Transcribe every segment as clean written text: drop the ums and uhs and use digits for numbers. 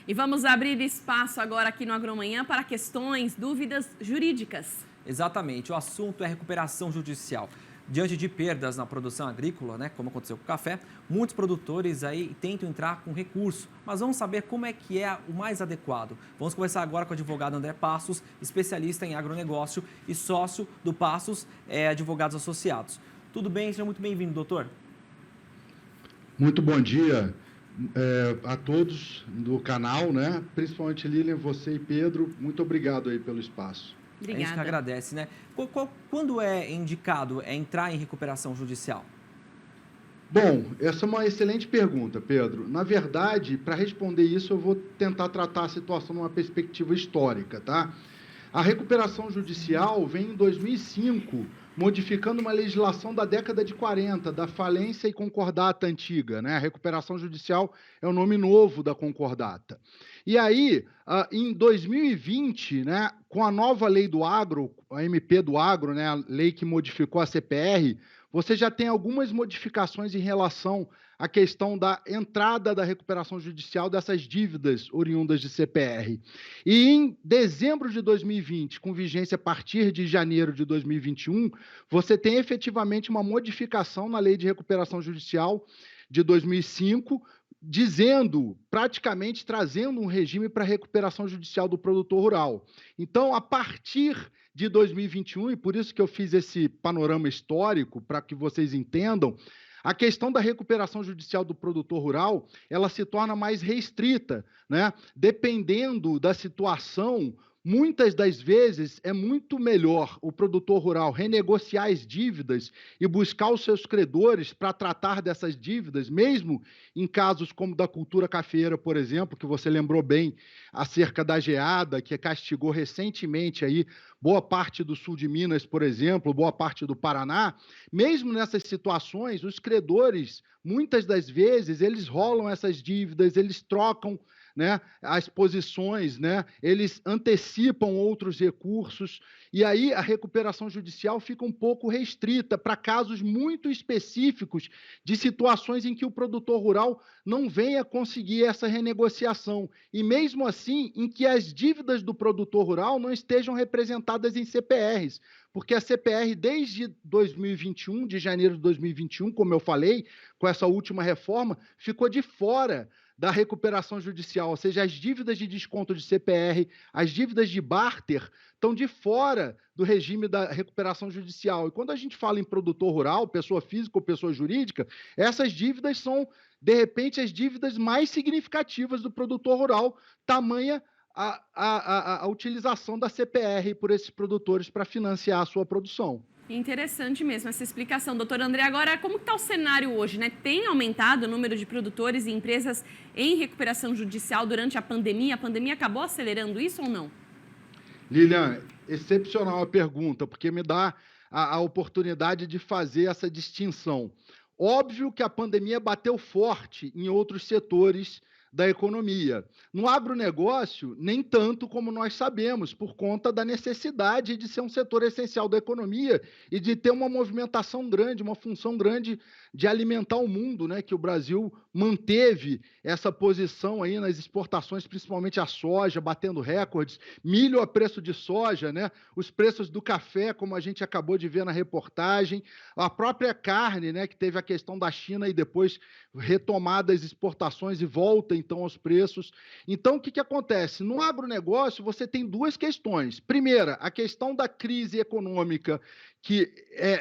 E vamos abrir espaço agora aqui no Agromanhã para questões, dúvidas jurídicas. Exatamente, o assunto é recuperação judicial. Diante de perdas na produção agrícola, né, como aconteceu com o café, muitos produtores aí tentam entrar com recurso. Mas vamos saber como é que é o mais adequado. Vamos conversar agora com o advogado André Passos, especialista em agronegócio e sócio do Passos Advogados Associados. Tudo bem? Seja muito bem-vindo, doutor. Muito bom dia a todos do canal, né? Principalmente Lilian, você e Pedro. Muito obrigado aí pelo espaço. Obrigada. A gente que agradece, né? Quando é indicado entrar em recuperação judicial? Bom, essa é uma excelente pergunta, Pedro. Na verdade, para responder isso, eu vou tentar tratar a situação numa perspectiva histórica, tá? A recuperação judicial vem em 2005, modificando uma legislação da década de 40, da falência e concordata antiga, né? A recuperação judicial é o nome novo da concordata. E aí, em 2020, né, com a nova lei do agro, a MP do agro, né, a lei que modificou a CPR, você já tem algumas modificações em relação à questão da entrada da recuperação judicial dessas dívidas oriundas de CPR. E em dezembro de 2020, com vigência a partir de janeiro de 2021, você tem efetivamente uma modificação na lei de recuperação judicial de 2005, dizendo, praticamente trazendo um regime para a recuperação judicial do produtor rural. Então, a partir de 2021, e por isso que eu fiz esse panorama histórico, para que vocês entendam, a questão da recuperação judicial do produtor rural, ela se torna mais restrita, né? Dependendo da situação, muitas das vezes é muito melhor o produtor rural renegociar as dívidas e buscar os seus credores para tratar dessas dívidas, mesmo em casos como da cultura cafeira, por exemplo, que você lembrou bem acerca da geada, que castigou recentemente aí boa parte do sul de Minas, por exemplo, boa parte do Paraná. Mesmo nessas situações, os credores, muitas das vezes, eles rolam essas dívidas, eles trocam, né, as posições, né, eles antecipam outros recursos, e aí a recuperação judicial fica um pouco restrita para casos muito específicos de situações em que o produtor rural não venha conseguir essa renegociação, e mesmo assim, em que as dívidas do produtor rural não estejam representadas em CPRs, porque a CPR, desde 2021, de janeiro de 2021, como eu falei, com essa última reforma, ficou de fora da recuperação judicial, ou seja, as dívidas de desconto de CPR, as dívidas de barter, estão de fora do regime da recuperação judicial. E quando a gente fala em produtor rural, pessoa física ou pessoa jurídica, essas dívidas são, de repente, as dívidas mais significativas do produtor rural, tamanha a utilização da CPR por esses produtores para financiar a sua produção. Interessante mesmo essa explicação, doutor André. Agora, como está o cenário hoje, né? Tem aumentado o número de produtores e empresas em recuperação judicial durante a pandemia? A pandemia acabou acelerando isso ou não? Lilian, excepcional a pergunta, porque me dá a oportunidade de fazer essa distinção. Óbvio que a pandemia bateu forte em outros setores da economia. No agronegócio, nem tanto como nós sabemos, por conta da necessidade de ser um setor essencial da economia e de ter uma movimentação grande, uma função grande de alimentar o mundo, né? Que o Brasil manteve essa posição aí nas exportações, principalmente a soja, batendo recordes, milho a preço de soja, né? Os preços do café, como a gente acabou de ver na reportagem, a própria carne, né? Que teve a questão da China e depois retomada as exportações e volta então aos preços. Então, o que acontece? No agronegócio, você tem duas questões. Primeira, a questão da crise econômica que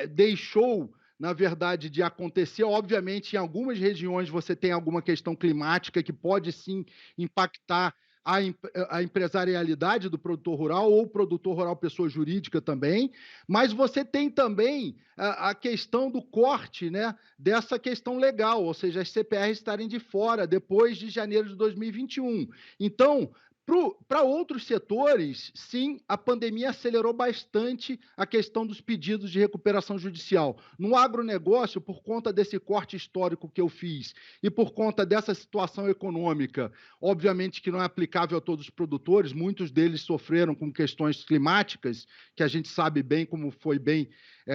deixou, na verdade, de acontecer. Obviamente, em algumas regiões você tem alguma questão climática que pode sim impactar a empresarialidade do produtor rural ou produtor rural pessoa jurídica também, mas você tem também a questão do corte, né, dessa questão legal, ou seja, as CPRs estarem de fora depois de janeiro de 2021. Então, para outros setores, sim, a pandemia acelerou bastante a questão dos pedidos de recuperação judicial. No agronegócio, por conta desse corte histórico que eu fiz e por conta dessa situação econômica, obviamente que não é aplicável a todos os produtores, muitos deles sofreram com questões climáticas, que a gente sabe bem, como foi bem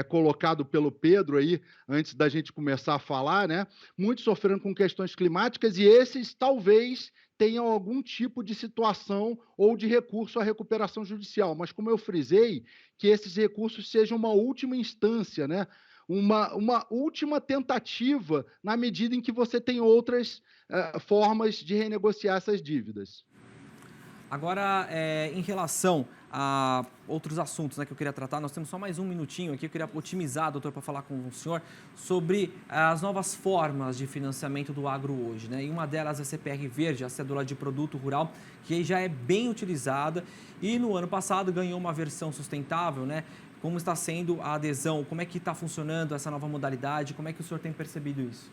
colocado pelo Pedro aí, antes da gente começar a falar, né? Muitos sofreram com questões climáticas e esses talvez tenham algum tipo de situação ou de recurso à recuperação judicial. Mas, como eu frisei, que esses recursos sejam uma última instância, né? Uma última tentativa na medida em que você tem outras formas de renegociar essas dívidas. Agora, em relação a outros assuntos, né, que eu queria tratar, nós temos só mais um minutinho aqui, eu queria otimizar, doutor, para falar com o senhor sobre as novas formas de financiamento do agro hoje, né? E uma delas é a CPR Verde, a cédula de produto rural, que já é bem utilizada e no ano passado ganhou uma versão sustentável, né? Como está sendo a adesão, como é que está funcionando essa nova modalidade, como é que o senhor tem percebido isso?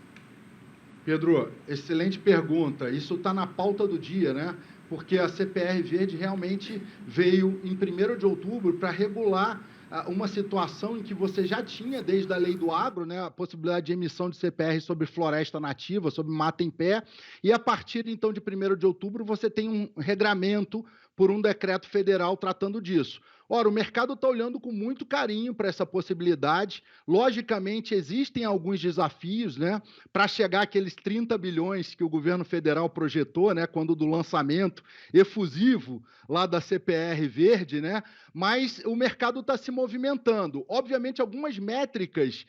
Pedro, excelente pergunta. Isso está na pauta do dia, né? Porque a CPR Verde realmente veio em 1º de outubro para regular uma situação em que você já tinha, desde a lei do agro, né, a possibilidade de emissão de CPR sobre floresta nativa, sobre mata em pé, e a partir, então, de 1º de outubro, você tem um regramento por um decreto federal tratando disso. Ora, o mercado está olhando com muito carinho para essa possibilidade. Logicamente, existem alguns desafios, né, para chegar àqueles 30 bilhões que o governo federal projetou, né, quando do lançamento efusivo lá da CPR Verde, né, mas o mercado está se movimentando. Obviamente, algumas métricas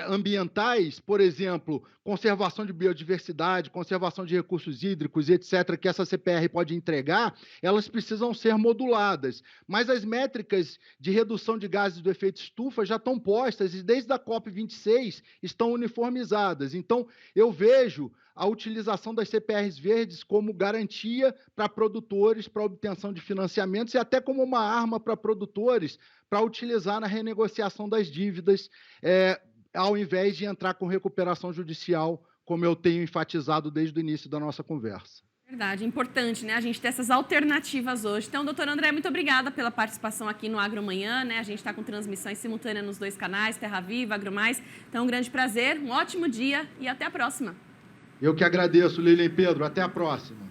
ambientais, por exemplo, conservação de biodiversidade, conservação de recursos hídricos, etc., que essa CPR pode entregar, elas precisam ser moduladas. Mas as métricas de redução de gases do efeito estufa já estão postas e desde a COP26 estão uniformizadas. Então, eu vejo a utilização das CPRs verdes como garantia para produtores, para obtenção de financiamentos e até como uma arma para produtores para utilizar na renegociação das dívidas, ao invés de entrar com recuperação judicial, como eu tenho enfatizado desde o início da nossa conversa. Verdade, importante, né? A gente ter essas alternativas hoje. Então, doutor André, muito obrigada pela participação aqui no Agromanhã, né? A gente está com transmissões simultâneas nos 2 canais, Terra Viva, AgroMais. Então, um grande prazer, um ótimo dia e até a próxima. Eu que agradeço, Lilian e Pedro. Até a próxima.